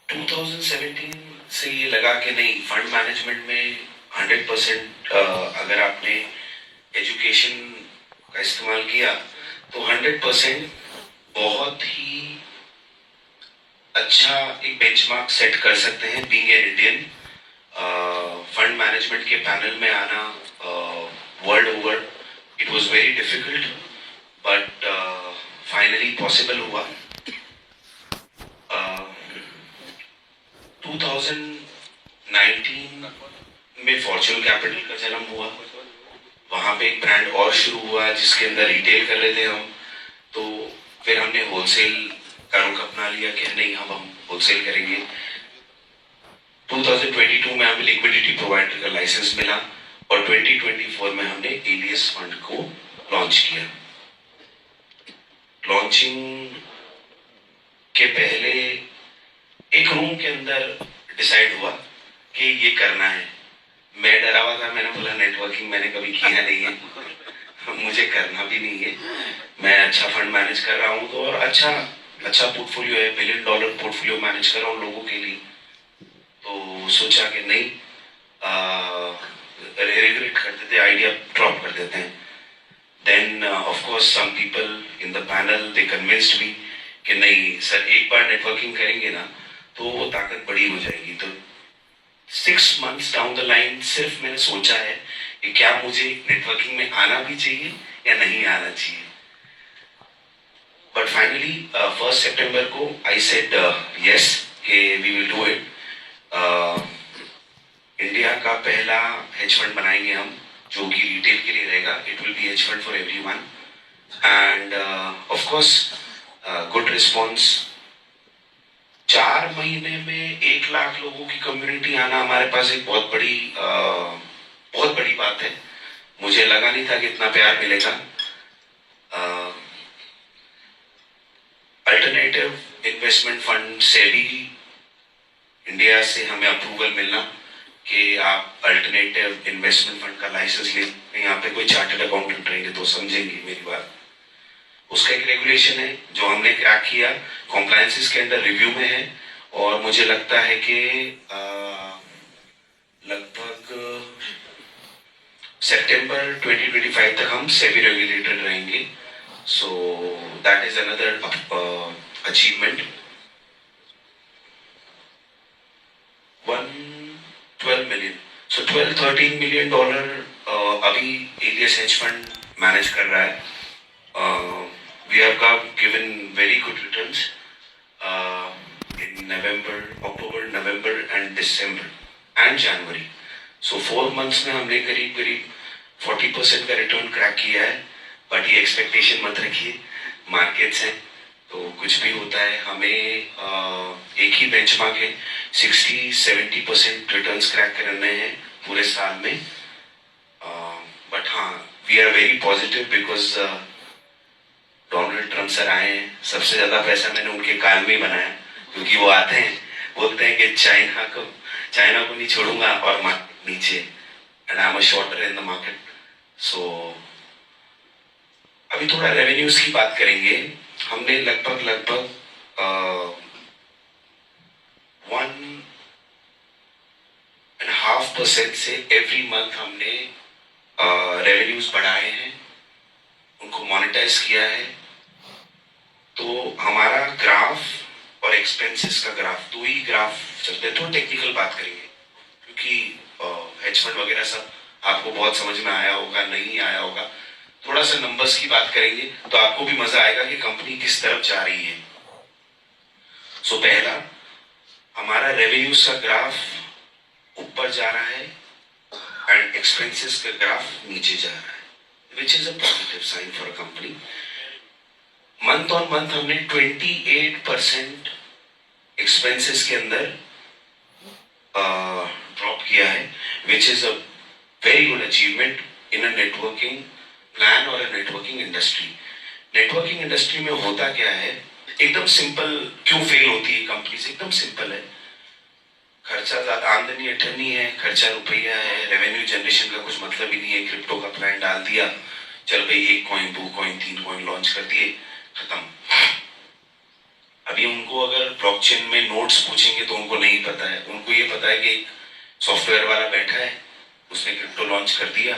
2017 से ये लगा कि नहीं, फंड मैनेजमेंट में 100% अगर आपने एजुकेशन का इस्तेमाल किया तो 100% बहुत ही अच्छा एक बेंचमार्क सेट कर सकते हैं। Being an Indian, fund management के पैनल में आना world over it was very difficult, but finally possible हुआ। 2019 में फॉर्च्यून कैपिटल का जन्म हुआ। वहां पे एक ब्रांड और शुरू हुआ जिसके अंदर रिटेल कर रहे थे हम, तो फिर हमने होलसेल का रुख अपना लिया कि नहीं, हम होलसेल करेंगे। 2022 में हमें लिक्विडिटी प्रोवाइडर का लाइसेंस मिला और 2024 में हमने एलियस फंड को लॉन्च किया। लॉन्चिंग के पहले एक रूम के अंदर डिसाइड हुआ कि ये करना है। मैं डरा हुआ था, मैंने बोला नेटवर्किंग मैंने कभी किया नहीं है, मुझे करना भी नहीं है। मैं अच्छा फंड मैनेज कर रहा हूँ तो, और अच्छा पोर्टफोलियो है, $1 बिलियन पोर्टफोलियो मैनेज कर रहा हूँ लोगों के लिए। तो सोचा कि नहीं, रिग्रेट करते थे, आइडिया ड्रॉप कर देते हैं। Then of course some people in the panel they convinced me कि नहीं सर, एक बार नेटवर्किंग करेंगे ना तो वो ताकत बड़ी हो जाएगी। तो 6 months डाउन द लाइन सिर्फ मैंने सोचा है कि क्या मुझे नेटवर्किंग में आना भी चाहिए या नहीं आना चाहिए। बट फाइनली 1 सितंबर को आई सेड यस कि we will do it. India का पहला हेज फंड बनाएंगे हम, जो कि रिटेल के लिए रहेगा। It will be hedge fund for everyone end of course good response. 4 महीने में 1 लाख लोगों की कम्युनिटी आना हमारे पास एक बहुत बड़ी बात है। मुझे लगा नहीं था कि इतना प्यार मिलेगा। Alternative investment fund SEBI India से हमें अप्रूवल मिलना कि आप अल्टरनेटिव इन्वेस्टमेंट फंड का लाइसेंस ले। यहाँ पे कोई चार्टर्ड अकाउंटेंट रहेंगे तो समझेंगे मेरी बात। उसका एक रेगुलेशन है जो हमने क्रैक किया, कॉम्प्लायंसेस के अंदर रिव्यू में है, और मुझे लगता है कि लगभग सितंबर 2025 तक हम सेबी रेगुलेटेड रहेंगे। सो that is another achievement. $12 million, so $12-13 million अभी एलियस हेज फंड मैनेज कर रहा है। We have given very good returns in October, November and December and January. So 4 months में हमने करीब 40% का रिटर्न क्रैक किया है। बट ये एक्सपेक्टेशन मत रखिए, मार्केट्स हैं तो कुछ भी होता है। हमें एक ही बेंचमार्क है, 60-70% रिटर्न्स क्रैक करने हैं पूरे साल में। बट हाँ, we are very positive because Donald Trump sir आए हैं। सबसे ज्यादा पैसा मैंने उनके काल में ही बनाया, क्योंकि वो आते हैं, बोलते हैं कि चाइना को नहीं छोड़ूंगा और मार्केट नीचे, and I am a shorter in the market. So अभी थोड़ा रेवेन्यूज की बात करेंगे। हमने लगभग 1.5% से एवरी मंथ हमने रेवेन्यूज बढ़ाए हैं, उनको मोनेटाइज किया है। तो हमारा ग्राफ और एक्सपेंसेस का ग्राफ, 2 ही ग्राफ चलते हैं। तो टेक्निकल बात करेंगे क्योंकि हेज फंड वगैरह सब आपको बहुत समझ में आया होगा, नहीं आया होगा। थोड़ा सा नंबर्स की बात करेंगे तो आपको भी मजा आएगा कि कंपनी किस तरफ जा रही है। सो पहला, हमारा रेवेन्यूज का ग्राफ ऊपर जा रहा है एंड एक्सपेंसेस का ग्राफ नीचे जा रहा है, which is a positive sign for a company. Month on month हमने 28% एक्सपेंसेस के अंदर ड्रॉप किया है, which is a very good achievement in a networking plan और नेटवर्किंग इंडस्ट्री। नेटवर्किंग इंडस्ट्री में होता क्या है, एकदम सिंपल, क्यों फेल होती है कंपनी से, एकदम सिंपल है। खर्चा ज्यादा, आमदनी अठन्नी है, खर्चा रुपया है, रेवेन्यू जनरेशन का कुछ मतलब ही नहीं है। क्रिप्टो का प्लान डाल दिया, चल भाई 1 कॉइन 2 कॉइन 3 कॉइन लॉन्च कर दिए, खत्म। अभी उनको अगर ब्लॉकचेन में नोट्स पूछेंगे तो उनको नहीं पता है। उनको ये पता है कि एक सॉफ्टवेयर वाला बैठा है, उसने क्रिप्टो लॉन्च कर दिया,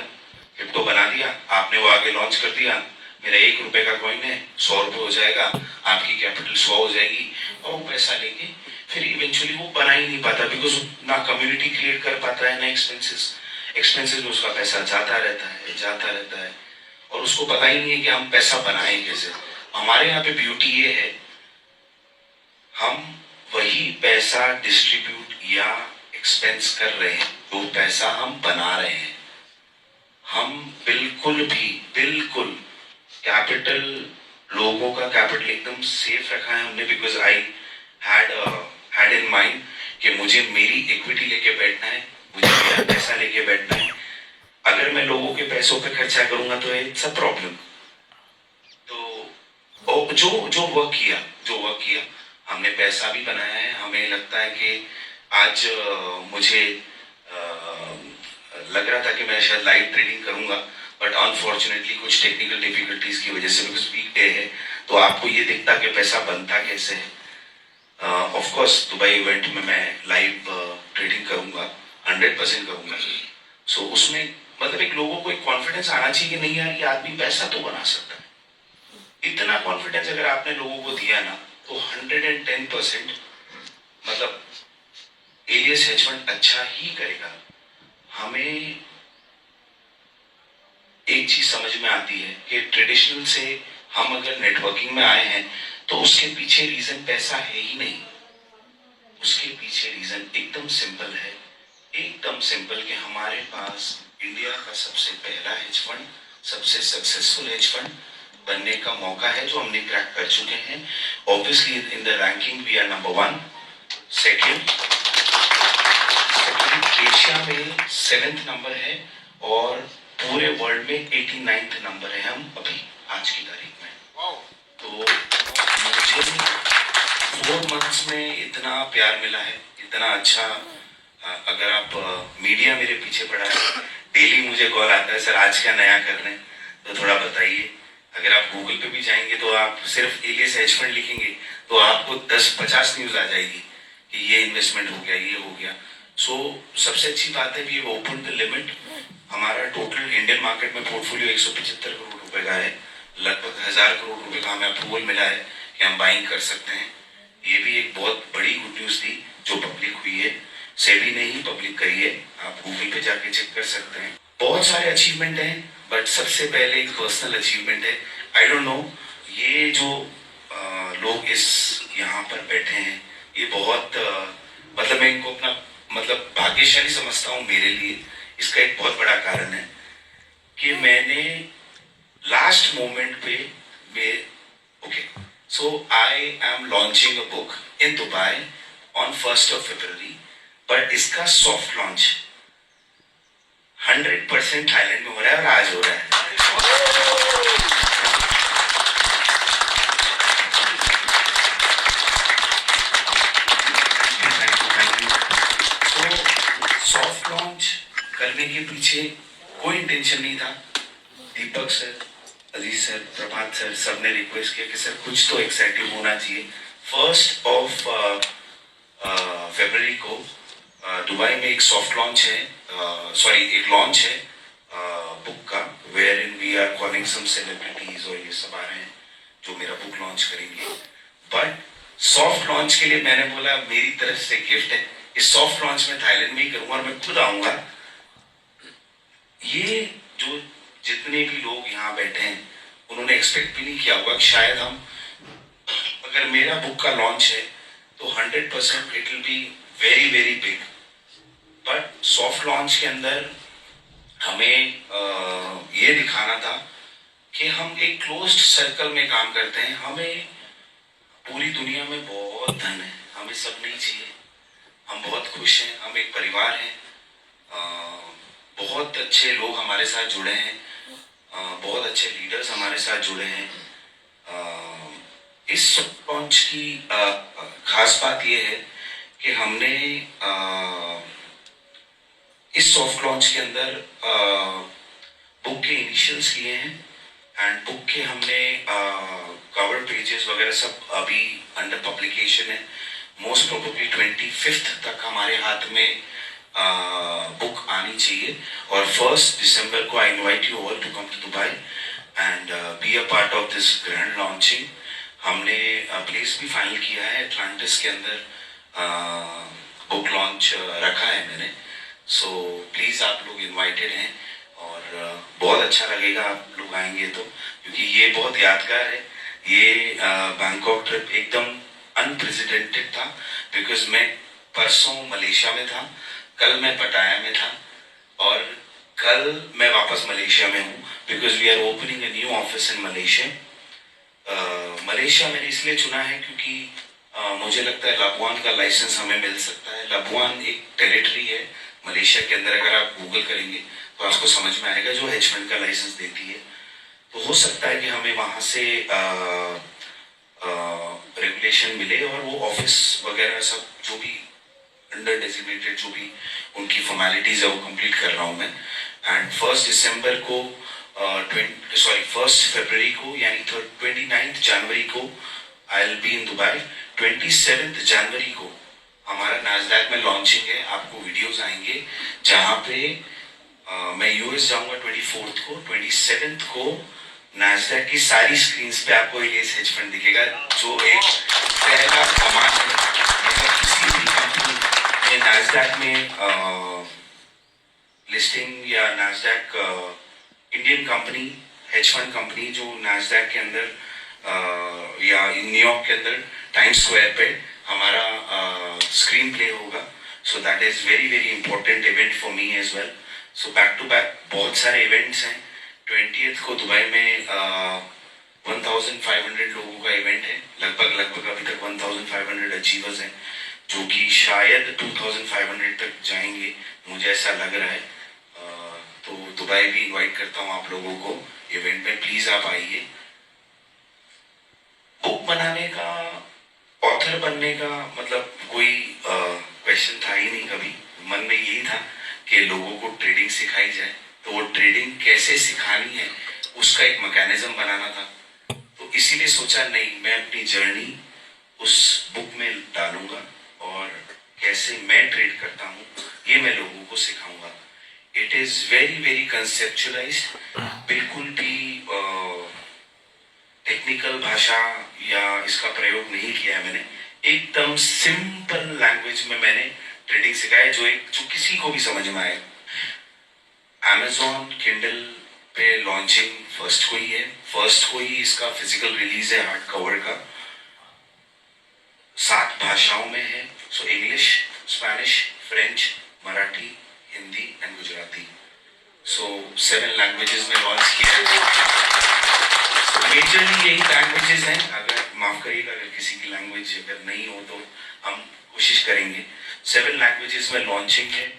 क्रिप्टो बना दिया, आपने वो आगे लॉन्च कर दिया, मेरा 1 रुपए का कॉइन है, 100 रुपए हो जाएगा, आपकी कैपिटल 100 हो जाएगी, और वो पैसा लेके फिर इवेंचुअली वो बना ही नहीं पाता, बिकॉज ना कम्युनिटी क्रिएट कर पाता है, ना एक्सपेंसेस में उसका पैसा जाता रहता है, और उसको पता ही नहीं है कि हम पैसा बनाएं कैसे। हमारे यहाँ पे ब्यूटी ये है, हम वही पैसा डिस्ट्रीब्यूट या एक्सपेंस कर रहे हैं जो पैसा हम बना रहे हैं। हम बिल्कुल कैपिटल, लोगों का कैपिटल एकदम सेफ रखा है हमने, because I had in mind कि मुझे मेरी इक्विटी लेके बैठना है, मुझे मेरा पैसा लेके बैठना है। अगर मैं लोगों के पैसों पे खर्चा करूंगा तो इट्स अ प्रॉब्लम। तो जो वर्क किया हमने, पैसा भी बनाया है। हमें लगता है कि आज मुझे लग रहा था कि मैं शायद लाइव ट्रेडिंग करूंगा, बट अनफॉर्चुनेटली कुछ टेक्निकल डिफिकल्टीज की वजह से, बिकॉज वीक डे है, तो आपको ये दिखता कि पैसा बनता कैसे है। ऑफ कोर्स दुबई इवेंट में मैं लाइव ट्रेडिंग करूंगा, 100% करूंगा। सो उसमें मतलब एक लोगों को एक कॉन्फिडेंस आना चाहिए कि नहीं यार, ये आदमी पैसा तो बना सकता है। इतना कॉन्फिडेंस अगर आपने लोगों को दिया ना, तो 110% मतलब एलियस हेज फंड अच्छा ही करेगा। हमें एक चीज समझ में आती है कि ट्रेडिशनल से हम अगर नेटवर्किंग में आए हैं तो उसके पीछे रीजन पैसा है ही नहीं। उसके पीछे रीजन एकदम सिंपल कि हमारे पास इंडिया का सबसे पहला हेज फंड, सबसे सक्सेसफुल हेज फंड बनने का मौका है, जो हमने क्रैक कर चुके हैं। Obviously in the ranking we are number 1, second Asia में 7th नंबर है, और पूरे वर्ल्ड में 89th नंबर है हम अभी आज की तारीख में। तो मुझे 4 मंथ्स में इतना प्यार मिला है, इतना अच्छा। अगर आप मीडिया मेरे पीछे पड़ा है, डेली मुझे कॉल आता है, सर आज क्या नया कर रहे हैं, तो थोड़ा बताइए। अगर आप गूगल पे भी जाएंगे तो आप सिर्फ एलियस हेज फंड लिखेंगे तो आपको 10-50 न्यूज आ जाएगी कि ये इन्वेस्टमेंट हो गया, ये हो गया। सो सबसे अच्छी बात है कि ओपन द लिमिट। हमारा टोटल इंडियन मार्केट में पोर्टफोलियो 175 करोड़ रुपए का है, लगभग 1000 करोड़ रुपए का हमें अप्रूवल मिला है कि हम बाइंग कर सकते हैं। ये भी एक बहुत बड़ी गुड न्यूज थी जो पब्लिक हुई है, सेबी ने ही पब्लिक करी है, आप गूगल पे जाके चेक कर सकते हैं। बहुत सारे अचीवमेंट हैं, बट सबसे पहले एक पर्सनल अचीवमेंट है। आई डोंट नो, ये जो लोग इस यहाँ पर बैठे हैं, ये बहुत मतलब मैं इनको अपना मतलब भाग्यशाली समझता हूँ। मेरे लिए इसका एक बहुत बड़ा कारण है कि मैंने लास्ट मोमेंट पे okay, so I am launching a book in Dubai on 1st of February, but इसका सॉफ्ट लॉन्च 100% थाईलैंड में हो रहा है, और आज हो रहा है। सॉफ्ट लॉन्च करने के पीछे कोई इंटेंशन नहीं था। दीपक सर, अजीज सर, प्रभात सर, सबने रिक्वेस्ट किया कि सर कुछ तो एक्साइटिंग होना चाहिए। 1st of February को दुबई में एक सॉफ्ट लॉन्च है, एक लॉन्च है बुक का, where in we are calling some celebrities, और ये सब आ रहे हैं जो मेरा बुक लॉन्च करेंगे। बट सॉफ्ट लॉन्च के लिए मैंने बोला मेरी तरफ से गिफ्ट है, इस सॉफ्ट लॉन्च में थाईलैंड में ही करूंगा, और मैं खुद आऊंगा। ये जो जितने भी लोग यहाँ बैठे हैं उन्होंने एक्सपेक्ट भी नहीं किया होगा कि शायद हम, अगर मेरा बुक का लॉन्च है तो 100% it will be very very big. But soft launch के अंदर हमें ये दिखाना था कि हम एक क्लोज्ड सर्कल में काम करते हैं। हमें पूरी दुनिया में बहुत धन है, हमें सब नहीं चाहिए, हम बहुत खुश हैं, हम एक परिवार हैं, बहुत अच्छे लोग हमारे साथ जुड़े हैं, बहुत अच्छे लीडर्स हमारे साथ जुड़े हैं। इस सॉफ्ट लॉन्च की खास बात यह है कि हमने इस सॉफ्ट लॉन्च के अंदर बुक के इनिशियल्स लिए हैं, एंड बुक के हमने कवर पेजेस वगैरह सब अभी अंडर पब्लिकेशन है. मोस्ट प्रोबेबली 25th तक हमारे हाथ में बुक आनी चाहिए. और 1st December को I invite you all to come to Dubai and be a part of this grand launching. हमने प्लेस भी फाइनल किया है एटलांटिस के अंदर. बुक लॉन्च रखा है मैंने. सो प्लीज़ आप लोग इनवाइटेड हैं और बहुत अच्छा लगेगा आप लोग आएंगे तो, क्योंकि ये बहुत यादगार है. ये बैंकॉक ट्रिप एकदम अनप्रेसिडेंटेड था, बिकॉज मैं परसों मलेशिया में था, कल मैं पटाया में था और कल मैं वापस मलेशिया में हूँ, because we are opening a new office in Malaysia. Malaysia मैंने इसलिए चुना है क्योंकि मुझे लगता है लाबुआन का लाइसेंस हमें मिल सकता है. लाबुआन एक टेरिटरी है मलेशिया के अंदर. अगर आप गूगल करेंगे तो आपको समझ में आएगा, जो हेज फंड का लाइसेंस देती है. तो हो सकता है कि हमें वहाँ से रेगुलेशन मिले और वो ऑफिस वगैरह सब जो भी अंडर डेजिग्नेटेड जो भी उनकी फॉर्मेलिटीज है वो कंप्लीट कर रहा हूँ मैं. एंड 1st December को 1st February को यानी 29th January को I will be in Dubai. 27th January को हमारा नाज़डैक में लॉन्चिंग है. आपको वीडियोस आएंगे जहाँ पे मैं यूएस जाऊंगा 24th को. 27th को नाज़डैक की सारी स्क्रीन्स पे आपको एलियस हेज फंड दिखेगा, जो एक पहला कमाल है. मतलब किसी भी कंपनी ने नाज़डैक में लिस्टिंग या Nasdaq Indian company hedge fund company जो नाज़डैक के अंदर या न्यूयॉर्क के अंदर टाइम्स स्क्वायर पे हमारा स्क्रीन प्ले होगा. So that is very very important event for me as well. So back to back बहुत सारे इवेंट्स हैं. 20th को दुबई में 1500 लोगों का इवेंट है. लगभग अभी तक 1500 अचीवर्स हैं, जो कि शायद 2500 तक जाएंगे, मुझे ऐसा लग रहा है. तो दुबई भी इनवाइट करता हूँ आप लोगों को इवेंट में. प्लीज आप आइए. बुक बनाने का, ऑथर बनने का मतलब कोई क्वेश्चन था ही नहीं कभी. मन में यही था कि लोगों को ट्रेडिंग सिखाई जाए, तो वो ट्रेडिंग कैसे सिखानी है उसका एक मैकेनिज्म बनाना था. तो इसीलिए सोचा नहीं, मैं अपनी जर्नी उस बुक में डालूंगा और कैसे मैं ट्रेड करता हूँ ये मैं लोगों को सिखाऊंगा. It is very very कंसेप्चुअलाइज्ड. बिल्कुल भी टेक्निकल भाषा या इसका प्रयोग नहीं किया है मैंने. एकदम सिंपल लैंग्वेज में मैंने ट्रेडिंग सिखाया, जो किसी को भी समझ में आए. Amazon Kindle पे लॉन्चिंग फर्स्ट को ही है. फर्स्ट को ही इसका फिजिकल रिलीज है हार्ड कवर का. 7 भाषाओं में है. So English, Spanish, French, Marathi, Hindi and Gujarati. So 7 languages में लॉन्च किया है. मेजरली यही लैंग्वेजेस हैं. अगर माफ करिएगा अगर किसी की लैंग्वेज अगर नहीं हो तो हम कोशिश करेंगे. 7 लैंग्वेजेस में लॉन्चिंग है.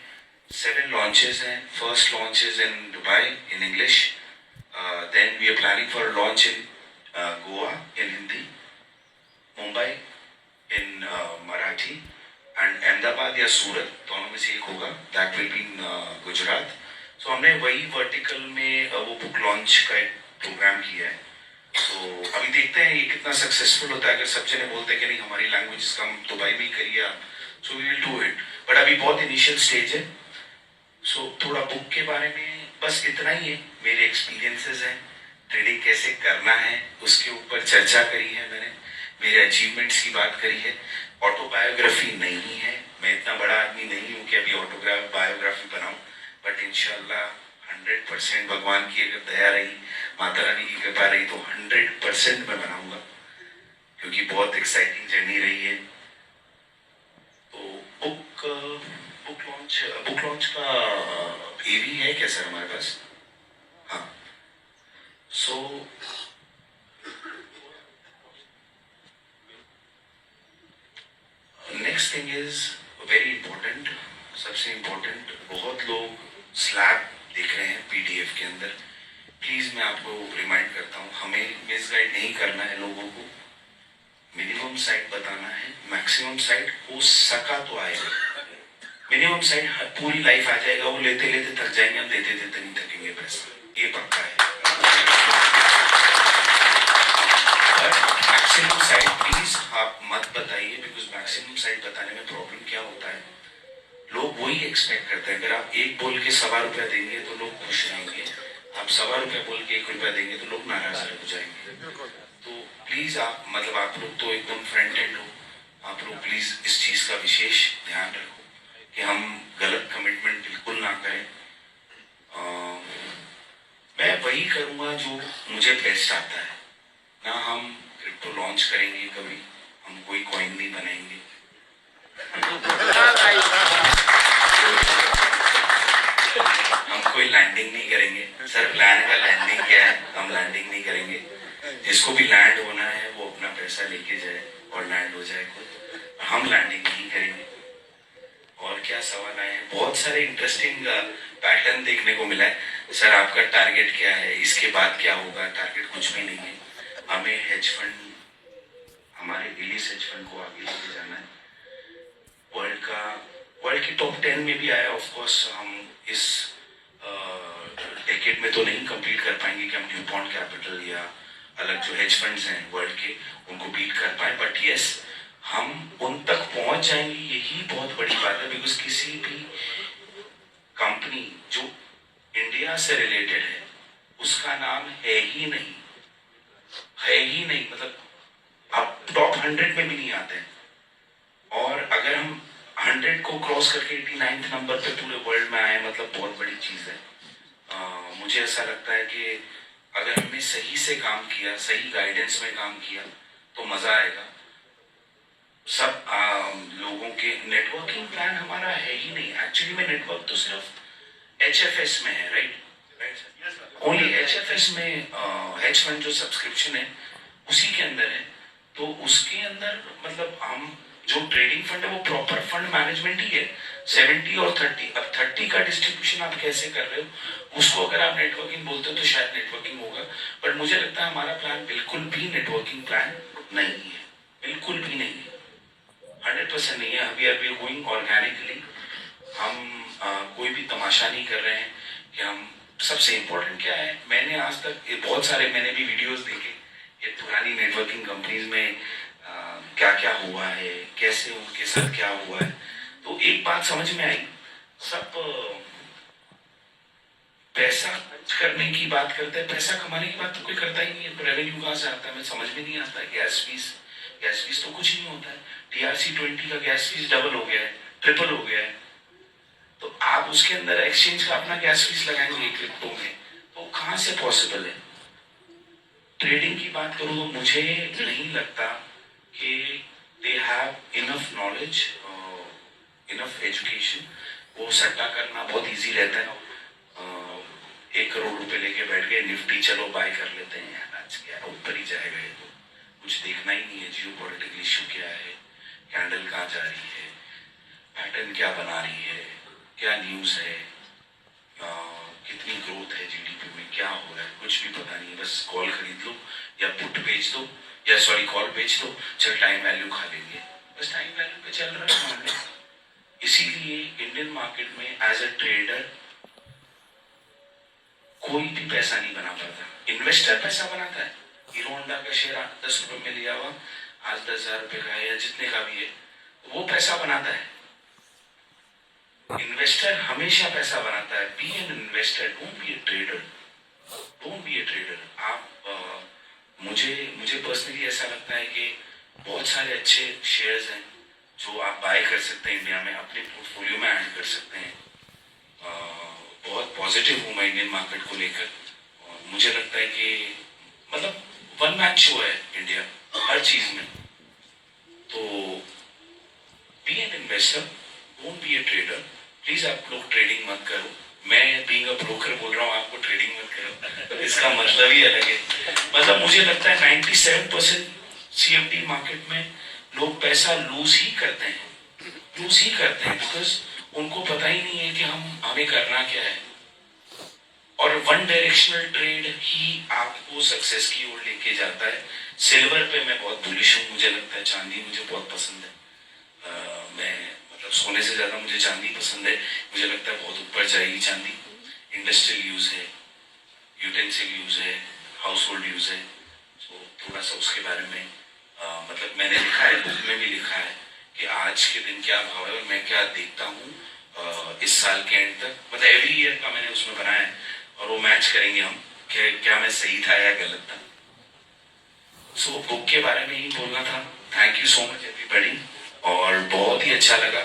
7 लॉन्चेस हैं. First launch is in Dubai in English. Then we are planning for launch in Goa in Hindi, Mumbai in Marathi and Ahmedabad या सूरत, दोनों में से एक होगा. That will be in Gujarat. So हमने वही वर्टिकल में वो बुक लॉन्च का एक प्रोग्राम किया है. तो अभी देखते हैं ये कितना सक्सेसफुल होता है. अगर सब जने बोलते हैं कि नहीं हमारी लैंग्वेज का हम दुबई में ही करिए आप, so we will do it. But अभी बहुत इनिशियल स्टेज है. सो थोड़ा बुक के बारे में बस इतना ही है. मेरे एक्सपीरियंसेस हैं, ट्रेडिंग कैसे करना है उसके ऊपर चर्चा करी है मैंने. मेरे अचीवमेंट्स की बात करी है. ऑटोबायोग्राफी नहीं है. मैं इतना बड़ा आदमी नहीं हूँ कि अभी बायोग्राफी बनाऊं. बट इंशाल्लाह 100% भगवान की अगर दया रही, माता रानी की कृपा रही तो 100% मैं बनाऊंगा, क्योंकि बहुत एक्साइटिंग जर्नी रही है. तो बुक लॉन्च का ये भी है क्या सर हमारे पास? हाँ. So next thing is very important. सबसे इंपॉर्टेंट, बहुत लोग स्लैब देख रहे हैं पीडीएफ के अंदर. प्लीज मैं आपको रिमाइंड करता हूँ, हमें मिसगाइड नहीं करना है लोगों को. मिनिमम साइड बताना है. मैक्सिमम साइड हो सका तो आएगा. मिनिमम साइड पूरी लाइफ आ जाएगा, वो लेते लेते थक जाएंगे, हम देते देते नहीं थकेंगे पैसा, ये पक्का है. साइड प्लीज आप मत बताइए, बिकॉज मैक्सिमम साइड बताने में प्रॉब्लम क्या होता है, लोग वही एक्सपेक्ट करते हैं। अगर आप एक बोल के ₹1.25 देंगे तो लोग खुश रहेंगे, आप ₹1.25 बोल के ₹1 देंगे तो लोग नाराज हो जाएंगे। तो प्लीज आप मतलब आप लोग तो एकदम फ्रंट एंड हो, आप लोग प्लीज इस चीज का विशेष ध्यान रखो कि हम गलत कमिटमेंट बिल्कुल ना करें। मैं वही करूंगा जो मुझे बेस्ट आता है ना। हम क्रिप्टो लॉन्च करेंगे कभी, हम कोई कॉइन नहीं बनाएंगे, हम कोई लैंडिंग नहीं करेंगे। सर प्लान का लैंडिंग क्या है, हम लैंडिंग नहीं करेंगे। जिसको भी लैंड होना है वो अपना पैसा लेके जाए और लैंड हो जाए खुद, हम लैंडिंग नहीं करेंगे। और क्या सवाल आए हैं, बहुत सारे इंटरेस्टिंग पैटर्न देखने को मिला है। सर आपका टारगेट क्या है, इसके बाद क्या होगा? टारगेट कुछ भी नहीं है, हमें हेज फंड, हमारे एलिस हेज फंड को आगे लेके जाना है। वर्ल्ड के टॉप 10 में भी आया। ऑफ कोर्स हम इस डेकेड में तो नहीं कंप्लीट कर पाएंगे कि हम ड्यूपॉन्ट कैपिटल या अलग जो हेज फंड्स हैं वर्ल्ड के उनको बीट कर पाए, बट यस हम उन तक पहुंच जाएंगे, यही बहुत बड़ी बात है। बिकॉज किसी भी कंपनी जो इंडिया से रिलेटेड है उसका नाम है ही नहीं, मतलब आप टॉप 100 में भी नहीं आते हैं। और अगर हम 100 को क्रॉस करके 89 नंबर पे पूरे वर्ल्ड में आए, मतलब बहुत बड़ी चीज है। मुझे ऐसा लगता है कि अगर हमने सही से काम किया, सही गाइडेंस में काम किया तो मजा आएगा। सब लोगों के नेटवर्किंग प्लान हमारा है ही नहीं एक्चुअली में। नेटवर्क तो सिर्फ HFS में है, राइट? ओनली HFS में हेज फंड जो सब्सक्रिप्शन है उसी के अंदर है। तो उसके अंदर मतलब हम जो ट्रेडिंग फंड है वो प्रॉपर फंड मैनेजमेंट ही है, 70 और 30। अब 30 का डिस्ट्रीब्यूशन आप कैसे कर रहे हो उसको अगर आप नेटवर्किंग बोलते हो तो शायद नेटवर्किंग होगा, बट मुझे लगता है हमारा प्लान बिल्कुल भी नेटवर्किंग प्लान नहीं है, बिल्कुल भी नहीं है, 100% नहीं है। We are going organically. हम कोई भी तमाशा नहीं कर रहे हैं कि हम, सबसे इम्पोर्टेंट क्या है, मैंने आज तक बहुत सारे मैंने भी वीडियोस देखे ये पुरानी नेटवर्किंग कंपनीज में क्या क्या हुआ है, कैसे उनके साथ क्या हुआ है। तो एक बात समझ में आई, सब पैसा करने की बात करते हैं, पैसा कमाने की बात तो कोई करता ही नहीं है। तो रेवेन्यू कहाँ से आता है, मैं समझ में नहीं आता है। गैस फीस तो कुछ नहीं होता है। TRC20 का गैस फीस डबल हो गया है, ट्रिपल हो गया है। तो आप उसके अंदर एक्सचेंज का अपना गैस फीस लगाएंगे क्रिप्टो में, तो कहाँ से पॉसिबल है? ट्रेडिंग की बात करूँ तो मुझे नहीं लगता कि they have enough knowledge, enough education. वो सट्टा करना बहुत इजी रहता है। 1 करोड़ रुपए लेके बैठ गए, निफ्टी चलो बाय कर लेते हैं, आज क्या ऊपर ही जाएगा, ये तो कुछ देखना ही नहीं है। जियो पॉलिटिकल इश्यू क्या है, कैंडल कहाँ जा रही है, पैटर्न क्या बना रही है, क्या न्यूज है, कितनी ग्रोथ है GDP में, क्या हो रहा है, कुछ भी पता नहीं है। बस कॉल खरीद लो या पुट बेच दो, या सॉरी कॉल बेच दो, चल टाइम वैल्यू खा लेंगे, बस टाइम वैल्यू पे चल रहा है मामले। इसीलिए इंडियन मार्केट में एज अ ट्रेडर कोई भी पैसा नहीं बना पाता। इन्वेस्टर पैसा बनाता है। हीरो होंडा का शेयर 10 रुपए में लिया हुआ आज 10,000 रुपए का है या जितने का भी है, वो पैसा बनाता है। इन्वेस्टर हमेशा पैसा बनाता है। Be an investor, don't be a trader, don't be a trader. आप मुझे पर्सनली ऐसा लगता है कि बहुत सारे अच्छे शेयर्स हैं जो आप बाय कर सकते हैं इंडिया में, अपने पोर्टफोलियो में ऐड कर सकते हैं। बहुत पॉजिटिव हूँ मैं इंडियन मार्केट को लेकर। मुझे लगता है कि मतलब वन मैन शो है इंडिया हर चीज में। तो be an investor, don't be a trader. Please आप लोग ट्रेडिंग मत करो। मैं बीइंग अ ब्रोकर बोल रहा हूँ आपको ट्रेडिंग मत करो, तो इसका मतलब ही अलग है। मतलब मुझे लगता है 97% CFD मार्केट में लोग पैसा लूज ही करते हैं, बिकॉज उनको पता ही नहीं है कि हमें करना क्या है। और वन डायरेक्शनल ट्रेड ही आपको सक्सेस की ओर लेके जाता है। सिल्वर पे मैं बहुत बुलिश हूँ, मुझे लगता है। चांदी मुझे बहुत पसंद है। मैं मतलब सोने से ज्यादा मुझे चांदी पसंद है। मुझे लगता है बहुत ऊपर जाएगी चांदी। इंडस्ट्रियल यूज है, यूटेंसिल यूज है, हाउस होल्ड यूज है। तो थोड़ा सा उसके बारे में मतलब मैंने लिखा है, बुक में भी लिखा है कि आज के दिन क्या भाव है और मैं क्या देखता हूँ इस साल के एंड तक, मतलब एवरी ईयर का मैंने उसमें बनाया है और वो मैच करेंगे हम कि क्या मैं सही था या गलत था। सो बुक के बारे में ही बोलना था। Thank you so much everybody, और बहुत ही अच्छा लगा